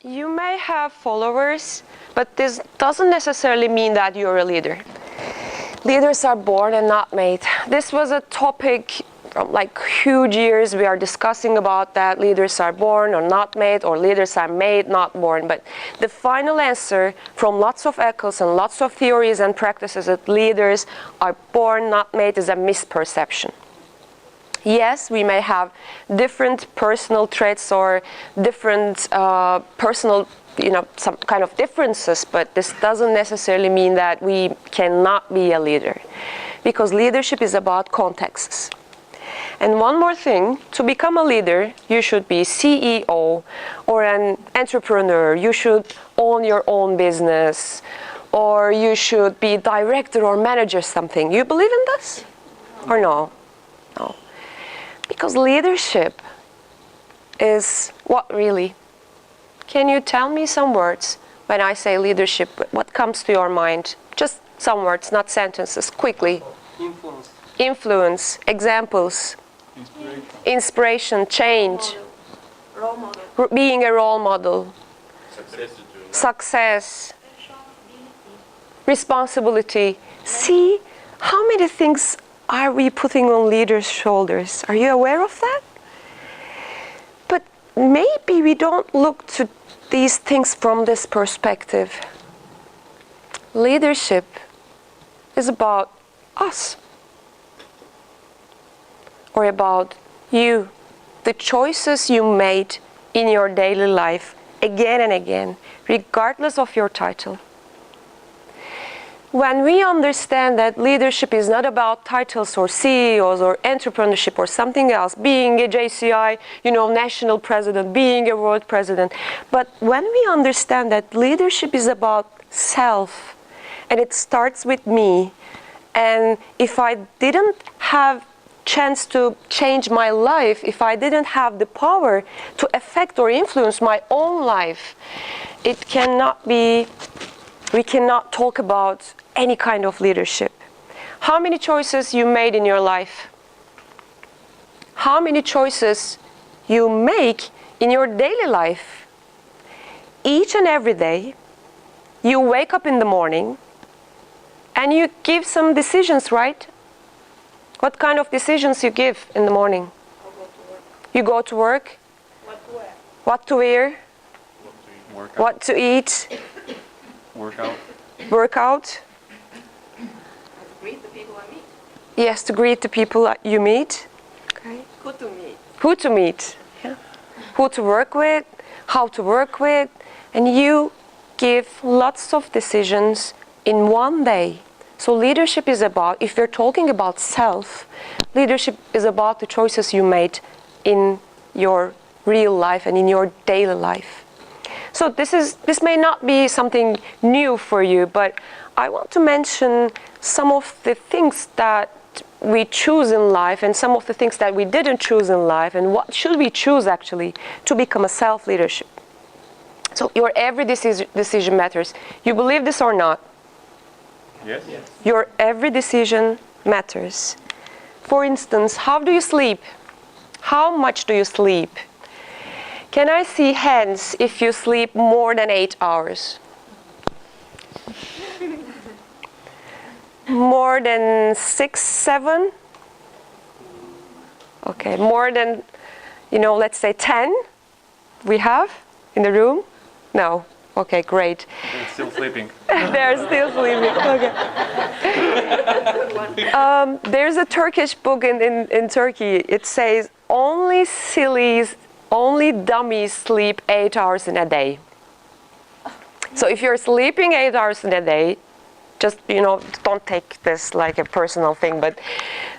You may have followers, but this doesn't necessarily mean that you're a leader. Leaders are born and not made. This was a topic from like huge years. We are discussing about that. Leaders are born or not made, or leaders are made, not born. But the final answer from lots of echoes and lots of theories and practices that leaders are born, not made, is a misperception. Yes, we may have different personal traits or different personal, some kind of differences, but this doesn't necessarily mean that we cannot be a leader, because leadership is about contexts. And one more thing, to become a leader, you should be CEO or an entrepreneur. You should own your own business, or you should be director or manager something. You believe in this? Or no? No. Because leadership is what really? Can you tell me some words when I say leadership? What comes to your mind? Just some words, not sentences, quickly. Influence. Influence, examples. Inspiration, change. Role model. Being a role model. Success. Responsibility. See, how many things are we putting on leaders' shoulders? Are you aware of that? But maybe we don't look to these things from this perspective. Leadership is about us, or about you, the choices you made in your daily life again and again, regardless of your title. When we understand that leadership is not about titles or CEOs or entrepreneurship or something else, being a JCI, national president, being a world president, but when we understand that leadership is about self, and it starts with me, and if I didn't have chance to change my life, if I didn't have the power to affect or influence my own life, we cannot talk about any kind of leadership. How many choices you made in your life? How many choices you make in your daily life? Each and every day, you wake up in the morning and you give some decisions, right? What kind of decisions you give in the morning? You go to work. What to wear? What to eat? Work out. Greet the people I meet. Yes, to greet the people you meet. Okay. Who to meet. Who to meet. Yeah. Who to work with, how to work with. And you give lots of decisions in one day. So leadership is about, if we're talking about self, leadership is about the choices you made in your real life and in your daily life. So this may not be something new for you, but I want to mention some of the things that we choose in life and some of the things that we didn't choose in life, and what should we choose actually to become a self-leadership. So your every decision matters. You believe this or not? Yes. Your every decision matters. For instance, how do you sleep? How much do you sleep? Can I see hands if you sleep more than 8 hours? More than 6, 7? Okay, more than, let's say 10 we have in the room? No. Okay, great. They're still sleeping. They're still sleeping. Okay. There's a Turkish book in Turkey. It says only dummies sleep 8 hours in a day. So if you're sleeping 8 hours in a day, just don't take this like a personal thing, but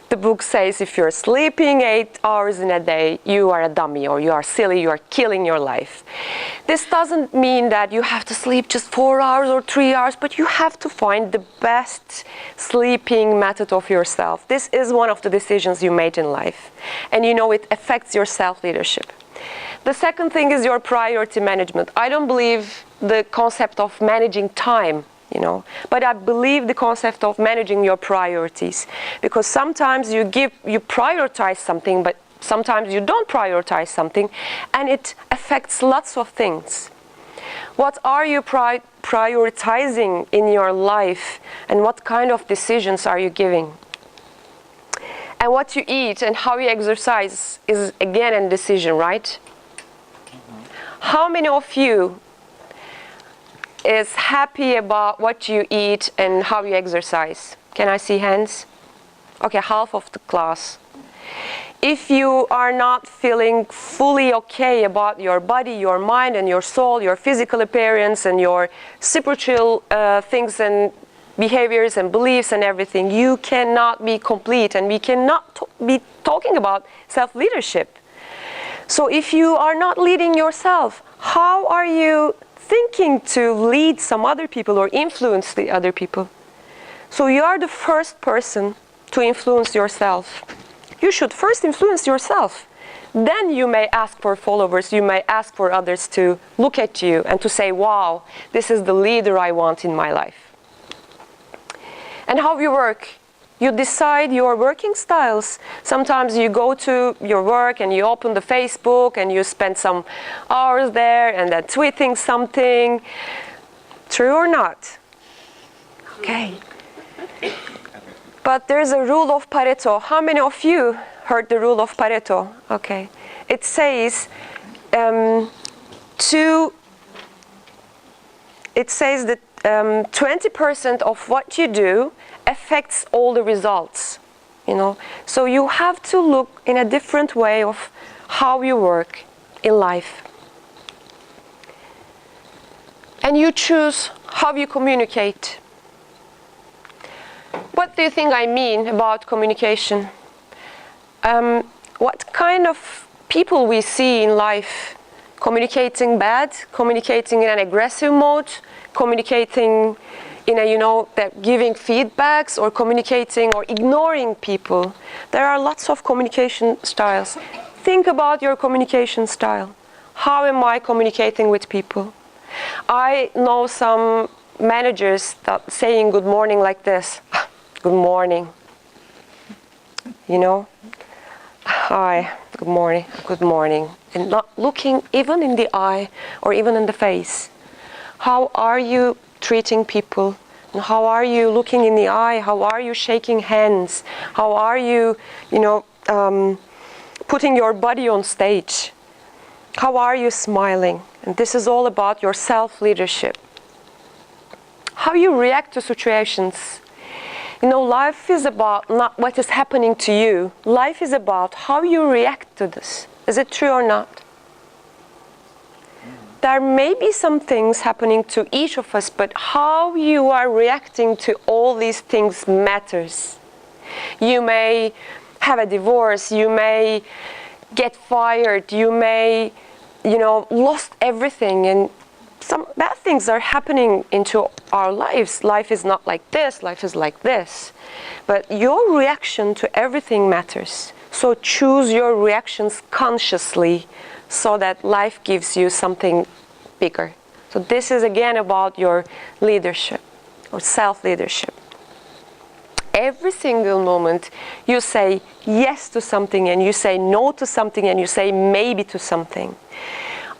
the book says if you're sleeping 8 hours in a day, you are a dummy, or you are silly, you are killing your life. This doesn't mean that you have to sleep just 4 hours or 3 hours, but you have to find the best sleeping method of yourself. This is one of the decisions you made in life, and it affects your self-leadership. The second thing is your priority management. I don't believe the concept of managing time, but I believe the concept of managing your priorities, because sometimes you prioritize something, but sometimes you don't prioritize something, and it affects lots of things. What are you prioritizing in your life, and what kind of decisions are you giving? And what you eat and how you exercise is again a decision, right? How many of you is happy about what you eat and how you exercise? Can I see hands? Okay, half of the class. If you are not feeling fully okay about your body, your mind and your soul, your physical appearance and your spiritual things and behaviors and beliefs and everything, you cannot be complete, and we cannot be talking about self-leadership. So if you are not leading yourself, how are you thinking to lead some other people or influence the other people? So you are the first person to influence yourself. You should first influence yourself. Then you may ask for followers, you may ask for others to look at you and to say, wow, this is the leader I want in my life. And how you work. You decide your working styles. Sometimes you go to your work and you open the Facebook and you spend some hours there and then tweeting something. True or not? Okay. But there's a rule of Pareto. How many of you heard the rule of Pareto? Okay. It says that 20% of what you do affects all the results, you know. So you have to look in a different way of how you work in life. And you choose how you communicate. What do you think I mean about communication? What kind of people we see in life? Communicating bad, communicating in an aggressive mode, communicating in a, that giving feedbacks, or communicating or ignoring people. There are lots of communication styles. Think about your communication style. How am I communicating with people? I know some managers that saying good morning like this. Good morning. Hi, good morning. And not looking even in the eye or even in the face. How are you treating people? And how are you looking in the eye? How are you shaking hands? How are you, putting your body on stage? How are you smiling? And this is all about your self-leadership. How you react to situations. Life is about not what is happening to you. Life is about how you react to this. Is it true or not? There may be some things happening to each of us, but how you are reacting to all these things matters. You may have a divorce, you may get fired, you may, lost everything, and some bad things are happening into our lives. Life is not like this, life is like this. But your reaction to everything matters. So choose your reactions consciously so that life gives you something bigger. So this is again about your leadership or self-leadership. Every single moment you say yes to something and you say no to something and you say maybe to something.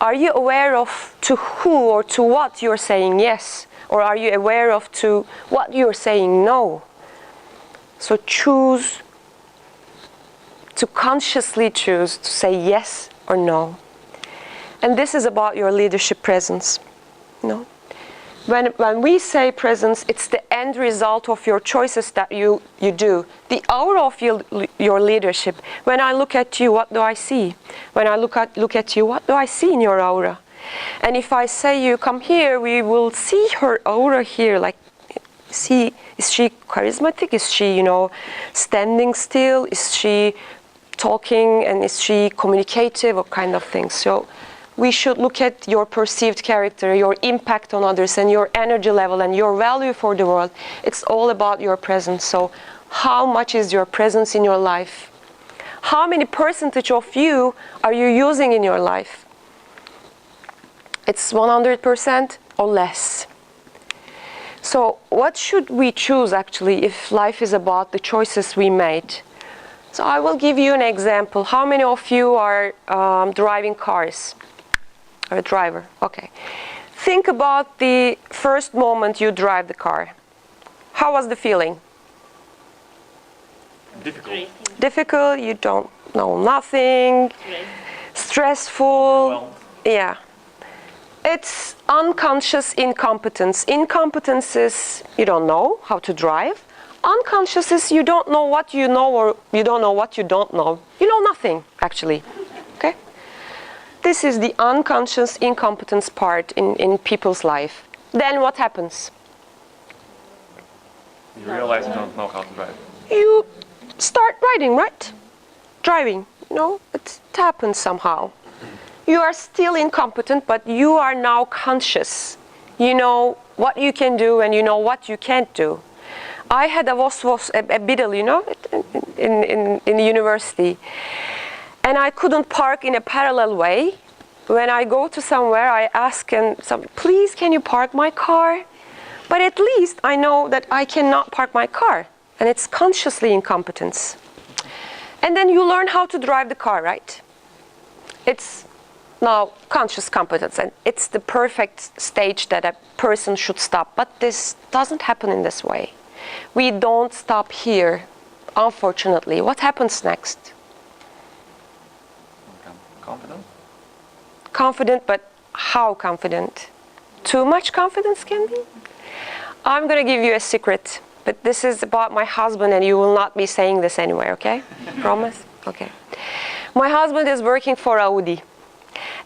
Are you aware of to who or to what you're saying yes? Or are you aware of to what you're saying no? So consciously choose to say yes or no. And this is about your leadership presence. When we say presence, it's the end result of your choices that you do. The aura of your leadership. When I look at you, what do I see? When I look at you, what do I see in your aura? And if I say you come here, we will see her aura here. Like, is she charismatic? Is she, standing still? Is she talking? And is she communicative or kind of thing? So we should look at your perceived character, your impact on others, and your energy level and your value for the world. It's all about your presence. So how much is your presence in your life? How many percentage of you are you using in your life? It's 100% or less. So what should we choose actually if life is about the choices we made? So I will give you an example. How many of you are driving cars? Or a driver? Okay. Think about the first moment you drive the car. How was the feeling? Difficult. Difficult, you don't know nothing, stressful. Well, Yeah. It's unconscious incompetence. Incompetence is you don't know how to drive. Unconscious is you don't know what you know or you don't know what you don't know. You know nothing, actually. Okay? This is the unconscious incompetence part in people's life. Then what happens? you realize you don't know how to drive. You start riding, right? Driving. It happens somehow. You are still incompetent, but you are now conscious. You know what you can do and you know what you can't do. I had a biddle, in the university. And I couldn't park in a parallel way. When I go to somewhere, I ask please can you park my car? But at least I know that I cannot park my car. And it's consciously incompetence. And then you learn how to drive the car, right? It's now conscious competence, and it's the perfect stage that a person should stop. But this doesn't happen in this way. We don't stop here, unfortunately. What happens next? Confident? Confident, but how confident? Too much confidence can be? I'm going to give you a secret, but this is about my husband, and you will not be saying this anywhere, okay? Promise? Okay. My husband is working for Audi.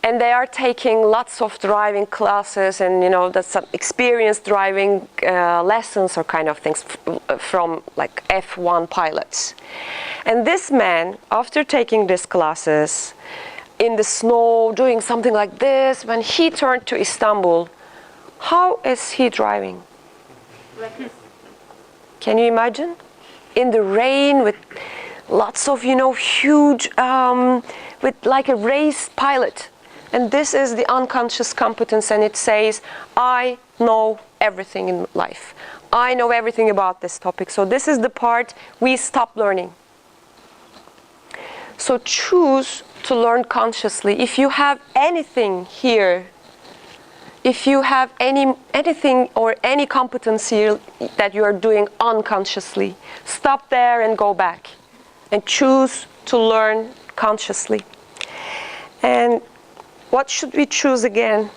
And they are taking lots of driving classes and, that's some experienced driving lessons or kind of things from like F1 pilots. And this man, after taking these classes in the snow, doing something like this, when he turned to Istanbul, how is he driving? Can you imagine? In the rain with lots of, huge, with like a race pilot. And this is the unconscious competence, and it says, I know everything in life. I know everything about this topic. So this is the part we stop learning. So choose to learn consciously. If you have anything here, if you have anything or any competence here that you are doing unconsciously, stop there and go back. And choose to learn consciously. And what should we choose again?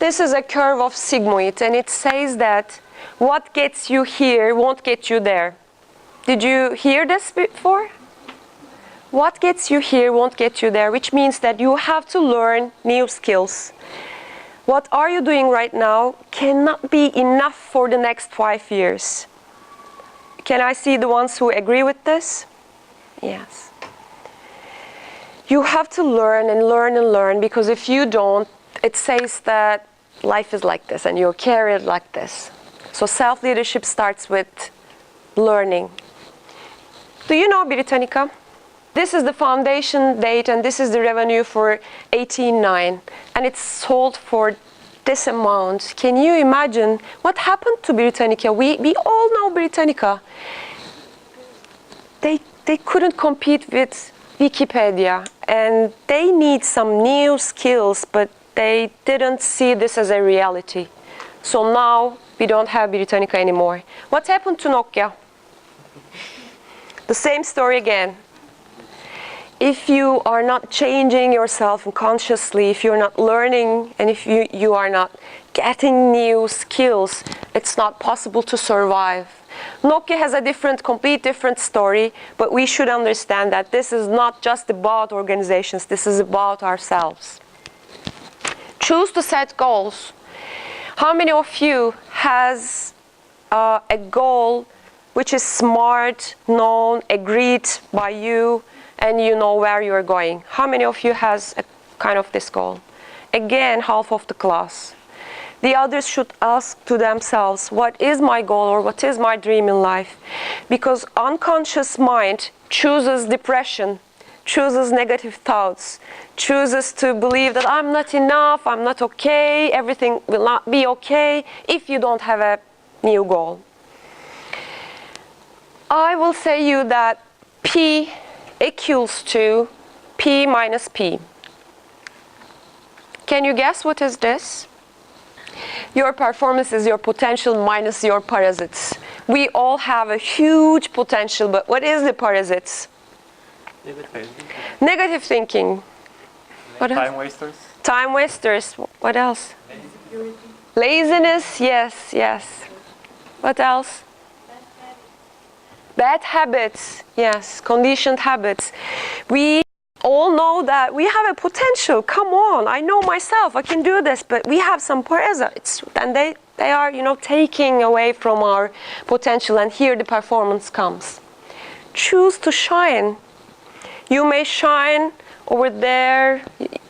This is a curve of sigmoid, and it says that what gets you here won't get you there. Did you hear this before? What gets you here won't get you there, which means that you have to learn new skills. What are you doing right now cannot be enough for the next 5 years. Can I see the ones who agree with this? Yes. You have to learn and learn and learn, because if you don't, it says that life is like this and you're carried like this. So self-leadership starts with learning. Do you know Britannica? This is the foundation date and this is the revenue for 18.9, and it's sold for this amount. Can you imagine what happened to Britannica? We all know Britannica. They couldn't compete with Wikipedia, and they need some new skills, but they didn't see this as a reality. So now we don't have Britannica anymore. What happened to Nokia? The same story again. If you are not changing yourself consciously, if you're not learning, and if you are not getting new skills, it's not possible to survive. Nokia has a complete different story, but we should understand that this is not just about organizations, this is about ourselves. Choose to set goals. How many of you has a goal which is smart, known, agreed by you, and you know where you're going? How many of you has a kind of this goal? Again, half of the class. The others should ask to themselves, what is my goal or what is my dream in life? Because unconscious mind chooses depression, chooses negative thoughts, chooses to believe that I'm not enough, I'm not okay, everything will not be okay if you don't have a new goal. I will say you that P equals to P minus P. Can you guess what is this? Your performance is your potential minus your parasites. We all have a huge potential, but what is the parasites? Negative thinking. What else? Time wasters. Time wasters. What else? Laziness. Yes, yes. What else? Bad habits. Yes, conditioned habits. We all know that we have a potential. Come on, I know myself, I can do this, but we have some parasites, and they are, taking away from our potential, and here the performance comes. Choose to shine. You may shine over there,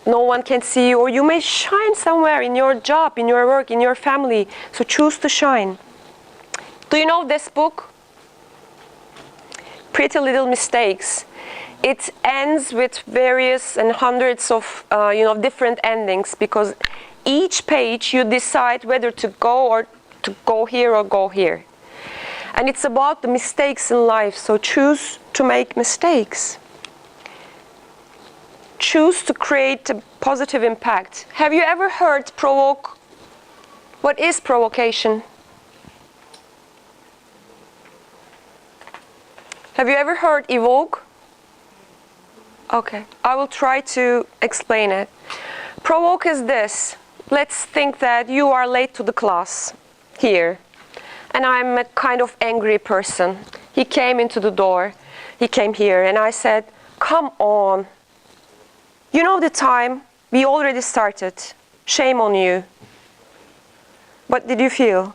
no one can see you, or you may shine somewhere in your job, in your work, in your family. So choose to shine. Do you know this book? Pretty Little Mistakes. It ends with various and hundreds of different endings, because each page you decide whether to go or to go here or go here. And it's about the mistakes in life, so choose to make mistakes. Choose to create a positive impact. Have you ever heard provoke? What is provocation? Have you ever heard evoke? Okay, I will try to explain it. Provoke is this. Let's think that you are late to the class here, and I'm a kind of angry person. He came into the door, he came here, and I said, come on. You know the time, we already started. Shame on you. What did you feel?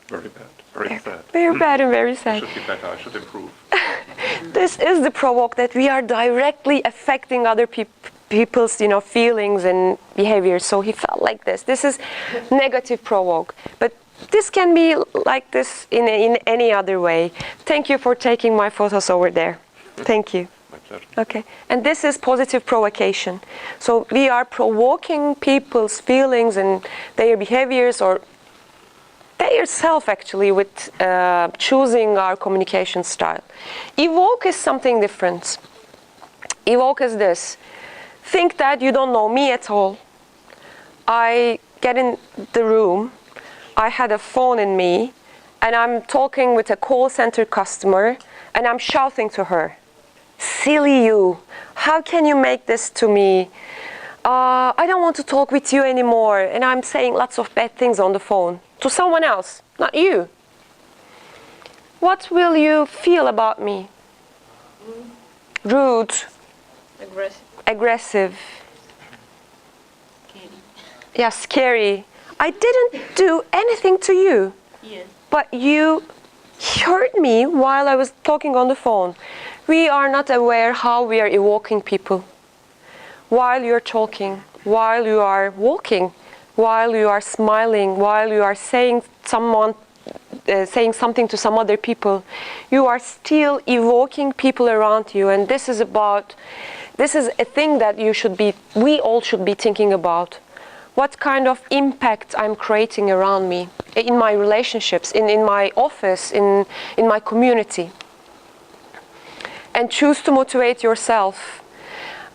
Very bad, very sad. Very bad and very sad. I should be better, I should improve. This is the provoke, that we are directly affecting other people's feelings and behaviors. So he felt like this. This is negative provoke. But this can be like this in any other way. Thank you for taking my photos over there. Thank you. My pleasure. Okay. And this is positive provocation. So we are provoking people's feelings and their behaviors, or their self actually, with choosing our communication style. Evoke is something different. Evoke is this. Think that you don't know me at all. I get in the room, I had a phone in me, and I'm talking with a call center customer, and I'm shouting to her, silly you, how can you make this to me? I don't want to talk with you anymore, and I'm saying lots of bad things on the phone to someone else, not you. What will you feel about me? Rude. Aggressive. Scary. Yeah, scary. I didn't do anything to you. Yes. But you heard me while I was talking on the phone. We are not aware how we are evoking people. While you're talking, while you are walking, while you are smiling, while you are saying something to some other people, you are still evoking people around you. And this is a thing that we all should be thinking about. What kind of impact I'm creating around me, in my relationships, in my office, in my community. And choose to motivate yourself.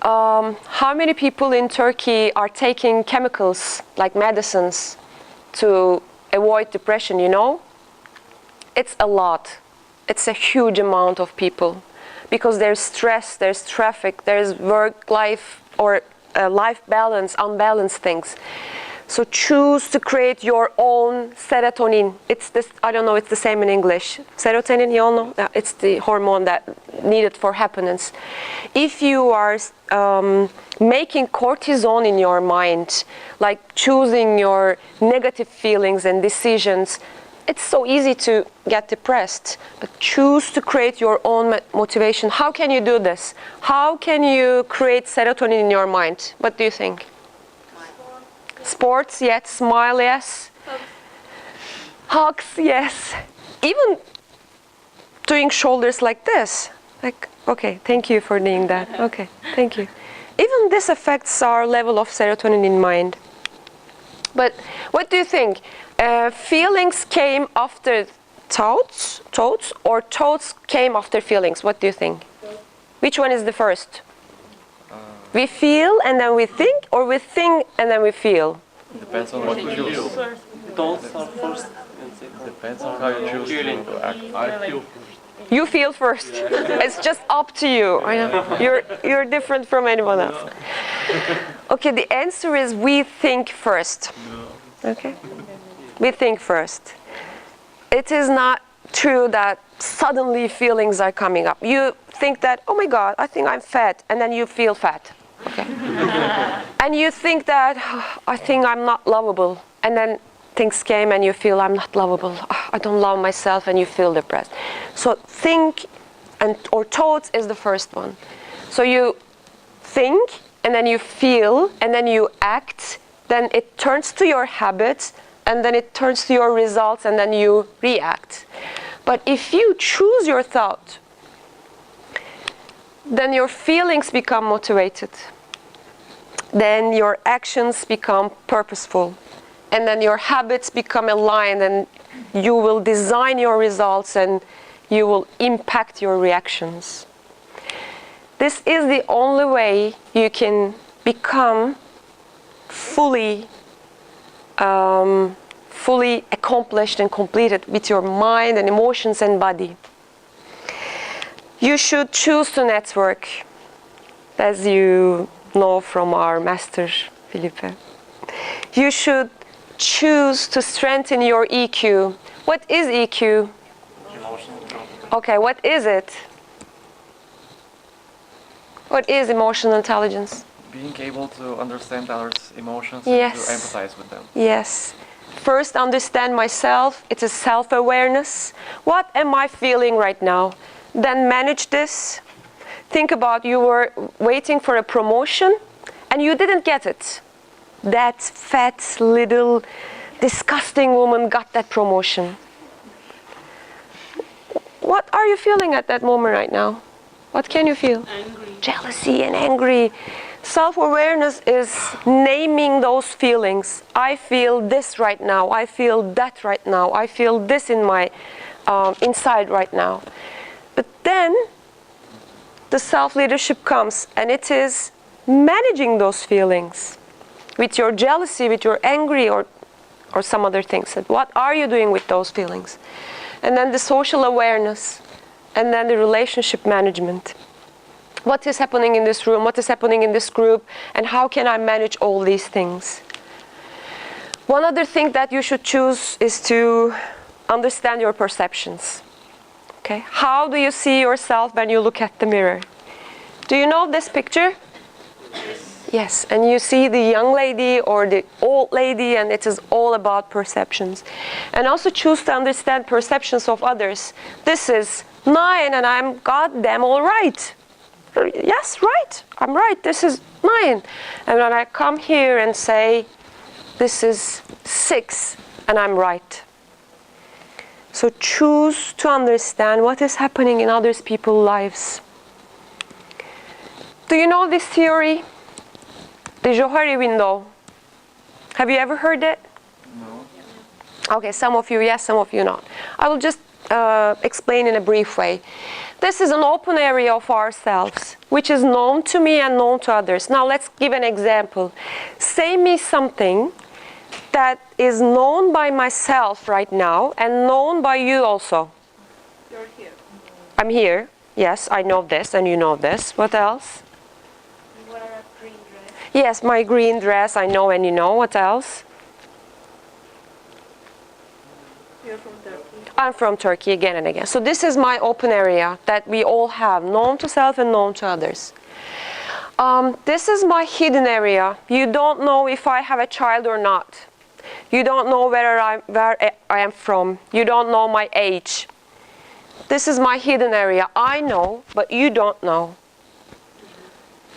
How many people in Turkey are taking chemicals, like medicines, to avoid depression, It's a lot. It's a huge amount of people. Because there's stress, there's traffic, there's work, life, or life balance, unbalanced things. So choose to create your own serotonin. It's this, I don't know, it's the same in English. Serotonin, you all know? Yeah, it's the hormone that needed for happiness. If you are making cortisone in your mind, like choosing your negative feelings and decisions, it's so easy to get depressed. But choose to create your own motivation. How can you do this? How can you create serotonin in your mind? What do you think? Sports, yes. Smile, yes. Hugs, yes. Even doing shoulders like this. Like, okay, thank you for doing that. Okay, thank you. Even this affects our level of serotonin in mind. But what do you think? Feelings came after thoughts, or thoughts came after feelings? What do you think? Which one is the first? We feel and then we think, or we think and then we feel? Depends on what you feel. Thoughts are first and second. Depends on how you choose to act. I feel You feel first. It's just up to you. I know. You're different from anyone else. Okay, the answer is we think first. Okay? We think first. It is not true that suddenly feelings are coming up. You think that, oh my God, I think I'm fat, and then you feel fat. Okay? And you think that, "Oh, I think I'm not lovable, and then things came and you feel I'm not lovable. Oh, I don't love myself, and you feel depressed. So think or thoughts is the first one. So you think, and then you feel, and then you act, then it turns to your habits, and then it turns to your results, and then you react. But if you choose your thought, then your feelings become motivated. Then your actions become purposeful. And then your habits become aligned, and you will design your results, and you will impact your reactions. This is the only way you can become fully accomplished and completed with your mind and emotions and body. You should choose to network, as you know from our master, Felipe. You should choose to strengthen your EQ. What is EQ? Okay, what is it? What is emotional intelligence? Being able to understand others' emotions Yes. and to empathize with them. Yes. First, understand myself. It is self-awareness. What am I feeling right now? Then manage this. Think about you were waiting for a promotion and you didn't get it. That fat, little, disgusting woman got that promotion. What are you feeling at that moment right now? What can you feel? angry. Jealousy and angry. Self-awareness is naming those feelings. I feel this right now. I feel that right now. I feel this in my inside right now. But then the self-leadership comes, and it is managing those feelings with your jealousy, with your angry, or some other things. What are you doing with those feelings? And then the social awareness, and then the relationship management. What is happening in this room? What is happening in this group? And how can I manage all these things? One other thing that you should choose is to understand your perceptions. Okay? How do you see yourself when you look at the mirror? Do you know this picture? Yes, and you see the young lady or the old lady, and it is all about perceptions. And also choose to understand perceptions of others. This is 9 and I'm goddamn all right. Yes, right, I'm right, this is 9. And when I come here and say, this is 6 and I'm right. So choose to understand what is happening in other people's lives. Do you know this theory? The Johari window. Have you ever heard it? No. Okay, some of you yes, some of you not. I will just explain in a brief way. This is an open area of ourselves, which is known to me and known to others. Now let's give an example. Say me something that is known by myself right now and known by you also. You're here. I'm here. Yes, I know this and you know this. What else? You wear a green dress. Yes, my green dress, I know and you know. What else? You're from Turkey. I'm from Turkey again and again. So this is my open area that we all have, known to self and known to others. This is my hidden area. You don't know if I have a child or not. You don't know where I am from. You don't know my age. This is my hidden area. I know, but you don't know.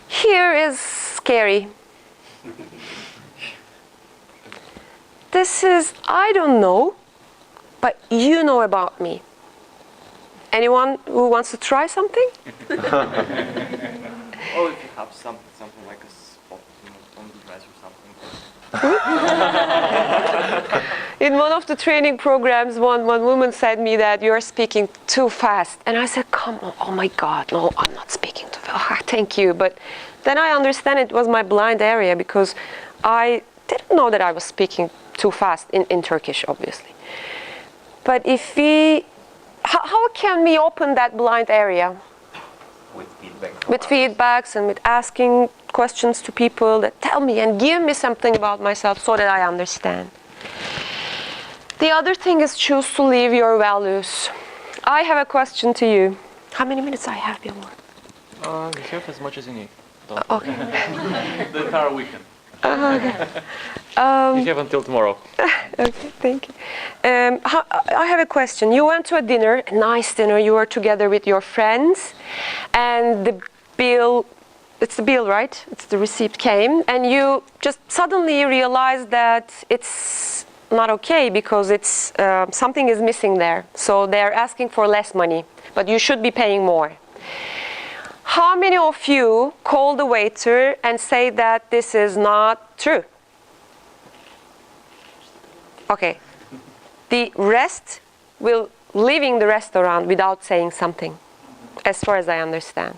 Here is scary. This is, I don't know, but you know about me. Anyone who wants to try something? Or if you have something like a spot on the dress or something. In one of the training programs, one woman said me that you're speaking too fast. And I said, come on, oh my God, no, I'm not speaking too fast. Oh, thank you. But then I understand it was my blind area because I didn't know that I was speaking too fast in Turkish, obviously. But if we, how can we open that blind area? With feedback. With feedbacks and with asking questions to people that tell me and give me something about myself so that I understand. The other thing is choose to live your values. I have a question to you. How many minutes I have, Bjorn? You have as much as you need. Okay. The entire weekend. You have until tomorrow. Okay, thank you. I have a question. You went to a dinner, a nice dinner. You were together with your friends, and the bill, it's the bill, right? It's the receipt came, and you just suddenly realized that it's not okay because it's something is missing there. So they're asking for less money, but you should be paying more. How many of you call the waiter and say that this is not true? Okay. The rest will leaving the restaurant without saying something, as far as I understand.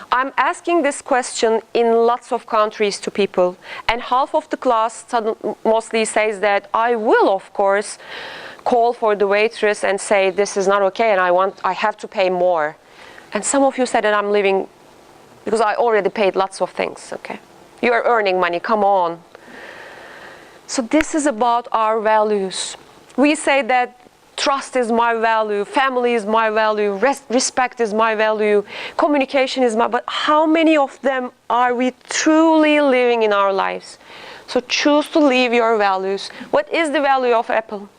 I'm asking this question in lots of countries to people, and half of the class mostly says that I will, of course, call for the waitress and say this is not okay and I have to pay more. And some of you said that I'm leaving because I already paid lots of things. Okay, you are earning money, come on. So this is about our values. We say that trust is my value, family is my value, respect is my value, communication is my, but how many of them are we truly living in our lives? So choose to live your values. What is the value of Apple?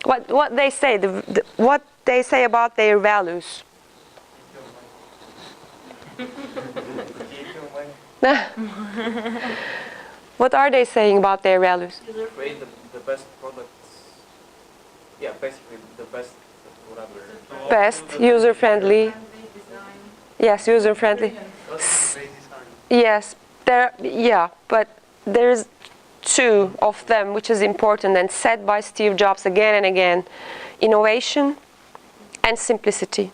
What they say, what they say about their values? What are they saying about their values? Create the best products. Yeah, basically the best whatever. Best, user-friendly. Yes, user-friendly. Yes, but there's two of them which is important and said by Steve Jobs again and again. Innovation and simplicity.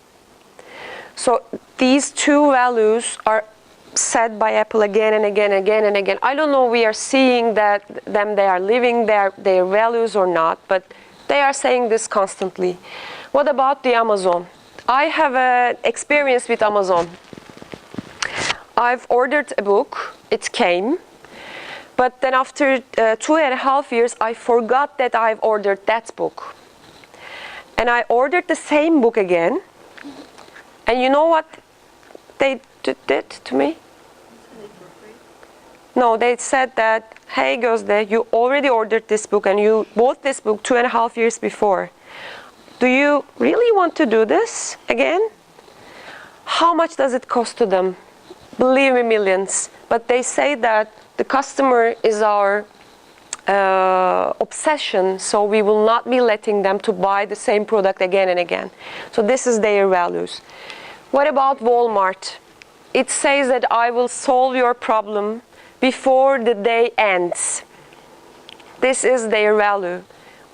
So these two values are said by Apple again and again and again and again. I don't know we are seeing that they are living their values or not, but they are saying this constantly. What about the Amazon? I have an experience with Amazon. I've ordered a book, it came, but then after 2.5 years I forgot that I've ordered that book. And I ordered the same book again, and you know what they did to me? No, they said that, hey Gozde, you already ordered this book and you bought this book 2.5 years before. Do you really want to do this again? How much does it cost to them? Believe me, millions. But they say that the customer is our obsession, so we will not be letting them to buy the same product again and again. So this is their values. What about Walmart? It says that I will solve your problem before the day ends. This is their value.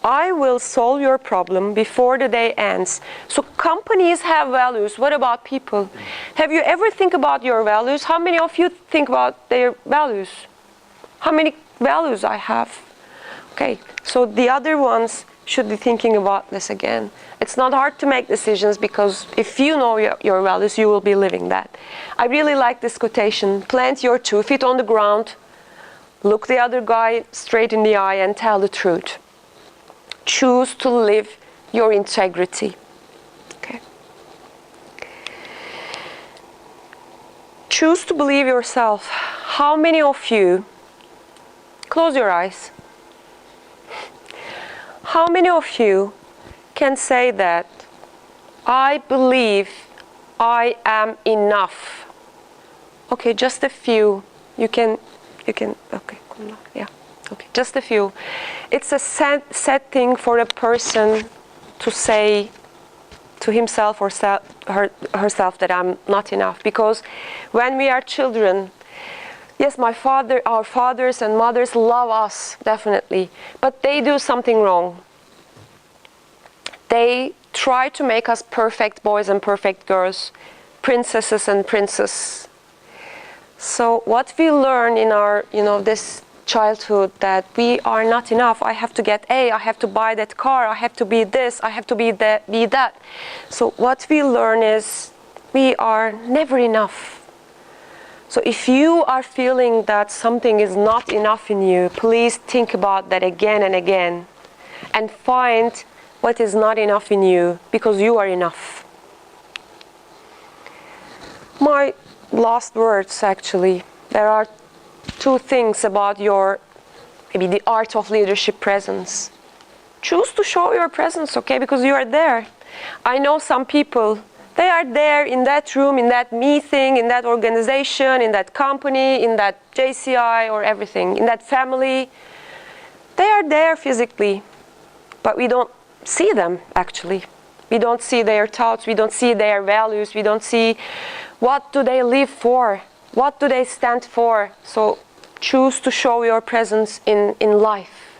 I will solve your problem before the day ends. So companies have values. What about people? Have you ever think about your values? How many of you think about their values? How many values I have? Okay, so the other ones should be thinking about this again. It's not hard to make decisions because if you know your values, you will be living that. I really like this quotation. Plant your 2 feet on the ground, look the other guy straight in the eye and tell the truth. Choose to live your integrity. Okay. Choose to believe yourself. How many of you, close your eyes. How many of you can say that I believe I am enough? Okay, just a few. You can, okay, yeah, okay, just a few. It's a sad thing for a person to say to himself or herself that I'm not enough. Because when we are children, yes, our fathers and mothers love us, definitely, but they do something wrong. They try to make us perfect boys and perfect girls, princesses and princes. So what we learn in our, this childhood that we are not enough. I have to get A, I have to buy that car, I have to be this, I have to be that. So what we learn is we are never enough. So if you are feeling that something is not enough in you, please think about that again and again and find what is not enough in you, because you are enough. My last words, actually, there are two things about your, maybe the art of leadership presence. Choose to show your presence, okay, because you are there. I know some people, they are there in that room, in that meeting, in that organization, in that company, in that JCI or everything, in that family. They are there physically, but we don't see them, actually. We don't see their thoughts, we don't see their values, we don't see what do they live for, what do they stand for. So choose to show your presence in life.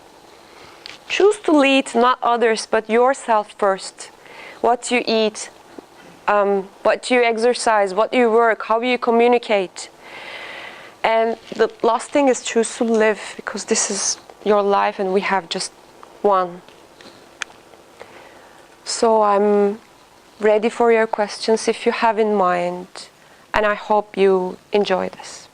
Choose to lead not others, but yourself first. What you eat, what you exercise, what you work, how you communicate. And the last thing is choose to live, because this is your life and we have just one. So I'm ready for your questions if you have in mind, and I hope you enjoy this.